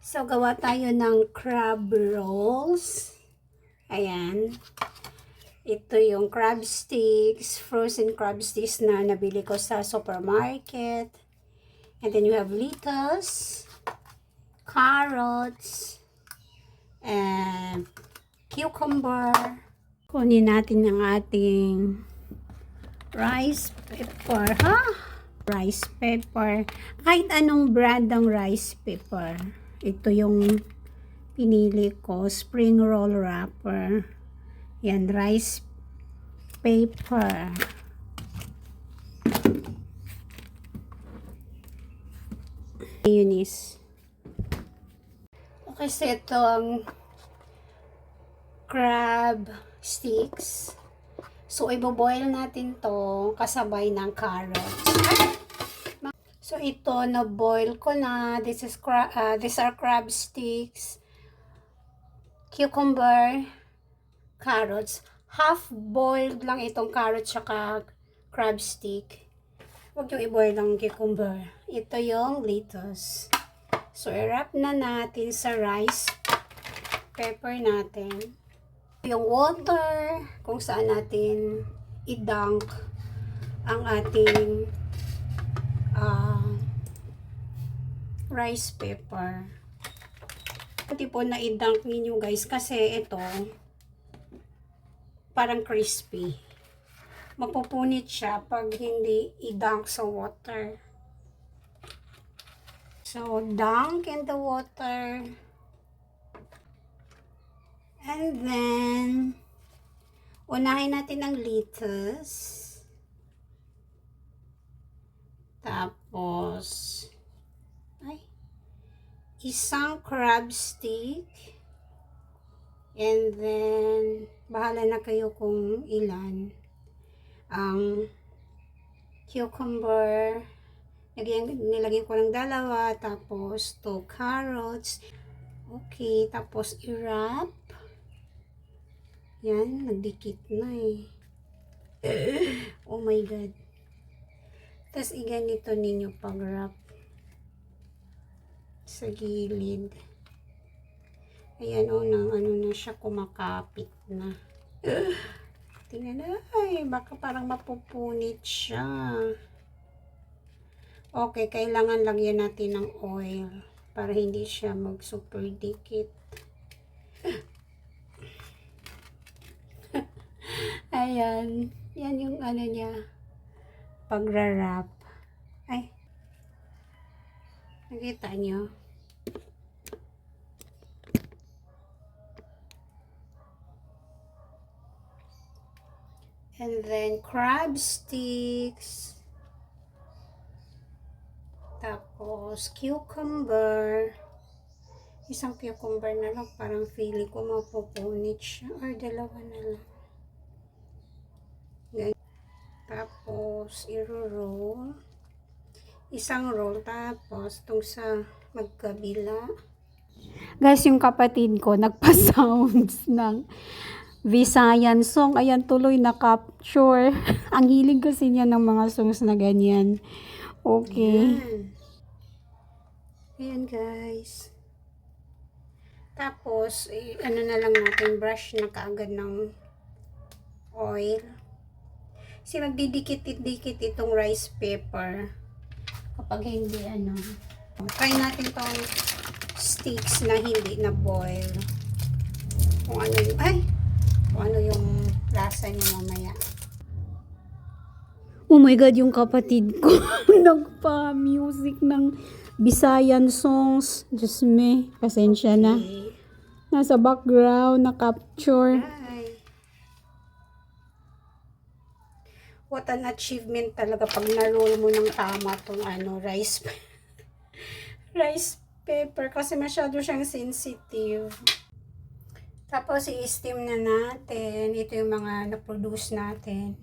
So, gawa tayo ng crab rolls. Ayan. Ito yung crab sticks, frozen crab sticks na nabili ko sa supermarket. And then you have lettuce, carrots, and cucumber. Kunin natin ang ating rice pepper, ha? Rice pepper. Kahit anong brand ng rice pepper. Ito yung pinili ko, spring roll wrapper. Yan, rice paper. Mayonnaise. Okay, so ito ang crab sticks. So, iboboil natin to kasabay ng carrots. So, ito, na-boil ko na. These are crab sticks, cucumber, carrots. Half-boiled lang itong carrots saka crab stick. Huwag yung i-boil ng cucumber. Ito yung lettuce. So, i-wrap na natin sa rice pepper natin. Yung water, kung saan natin i-dunk ang ating rice pepper. Hindi po na i-dunk ninyo guys kasi ito parang crispy. Mapupunit siya pag hindi i-dunk sa water. So, dunk in the water. And then, unahin natin ang lettuce. Tapos, isang crab stick. And then, bahala na kayo kung ilan. Ang cucumber, nilagyan ko ng dalawa. Tapos, 2 carrots. Okay, tapos i-wrap. Yan, nagdikit na eh. Oh my God. Tapos, iganito ninyo pag-wrap sa gilid. Ayan, ano na siya, kumakapit na. Tingnan na, ay, baka parang mapupunit siya. Okay, kailangan lagyan natin ng oil para hindi siya mag-super dikit. Ayan, yan yung ano niya, pag-wrap. Ay, nakita nyo? And then, crab sticks. Tapos, cucumber. Isang cucumber na lang. Parang feeling ko mapupunit siya. Or dalawa na lang. Ganyan. Tapos, i-roll. Isang roll. Tapos, itong sa magkabila. Guys, yung kapatid ko, nagpa-sounds ng Visayan song. Ayan, tuloy na-capture. Ang hilig kasi niya ng mga songs na ganyan. Okay. Ayan, guys. Tapos, ano na lang natin, brush na kaagad ng oil. Kasi magdidikit-dikit itong rice pepper. Kapag hindi, try natin itong sticks na hindi na boil. Kung ano yung, kung ano yung lasa niya mamaya. Oh my God, yung kapatid ko nagpa-music ng Visayan songs. Diyos me, pasensya na. Nasa background, na-capture. What an achievement talaga pag na-roll mo ng tama tong rice pepper kasi masyado siyang sensitive. Tapos, i-steam na natin. Ito yung mga na-produce natin.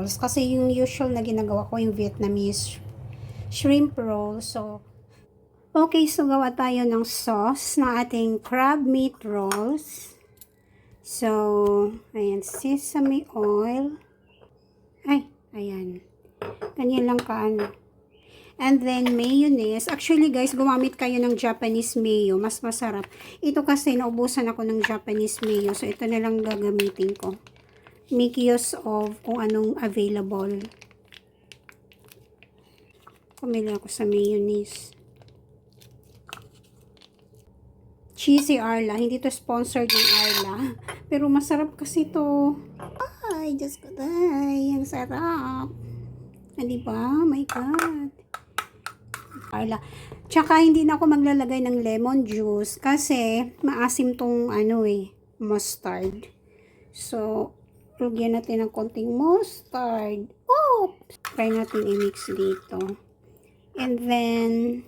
rolls. Kasi yung usual na ginagawa ko, yung Vietnamese shrimp roll. So, okay, so gawa tayo ng sauce ng ating crab meat rolls. So, ayan, sesame oil. Ay, ayan. Ganyan lang kaano. And then, mayonnaise. Actually, guys, gumamit kayo ng Japanese mayo. Mas masarap. Ito kasi, naubusan ako ng Japanese mayo. So, ito na lang gagamitin ko. Make use of kung anong available. Pumili ako sa mayonnaise. Cheesy Arla. Hindi to sponsored ng Arla. Pero masarap kasi to. Ay, Diyos ko, day. Ang sarap. Diba? My God. Arla. Tsaka hindi na ako maglalagay ng lemon juice kasi maasim tong mustard. So, lagyan natin ng konting mustard. Oh! Try natin i-mix dito. And then,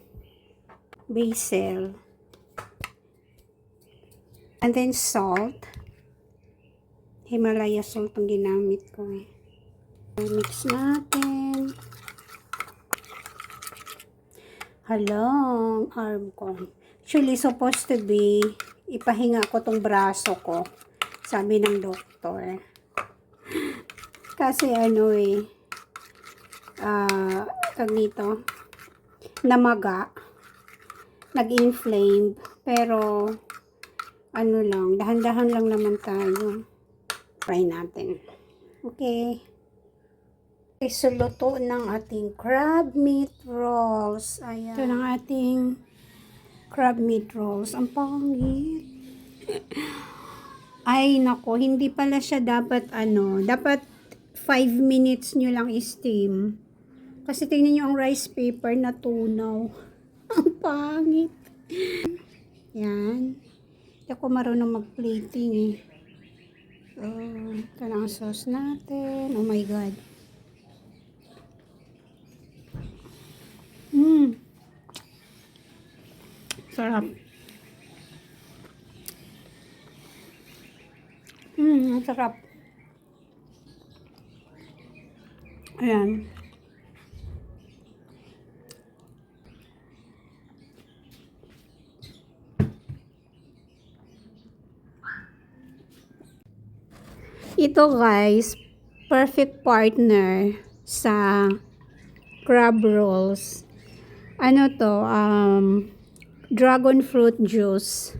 basil. And then, salt. Himalaya salt ang ginamit ko eh. Mix natin. Halang arm ko. Actually, supposed to be, ipahinga ko tong braso ko. Sabi ng doktor. Kasi tag dito, namaga, nag-inflame, pero, dahan-dahan lang naman tayo. Try natin. Okay. Okay, so luto ng ating crab meat rolls. Ayan. Ito ng ating crab meat rolls. Ang pangit. Ay, nako. Hindi pala siya dapat, dapat 5 minutes nyo lang i-steam. Kasi tingnan nyo ang rice paper na tunaw. Ang pangit. Yan. Hindi ako marunong mag-plating eh. So, ito na ang sauce natin. Oh my God. Sarap. Ang sarap. Ayan. Ito guys, perfect partner sa crab rolls. Dragon fruit juice.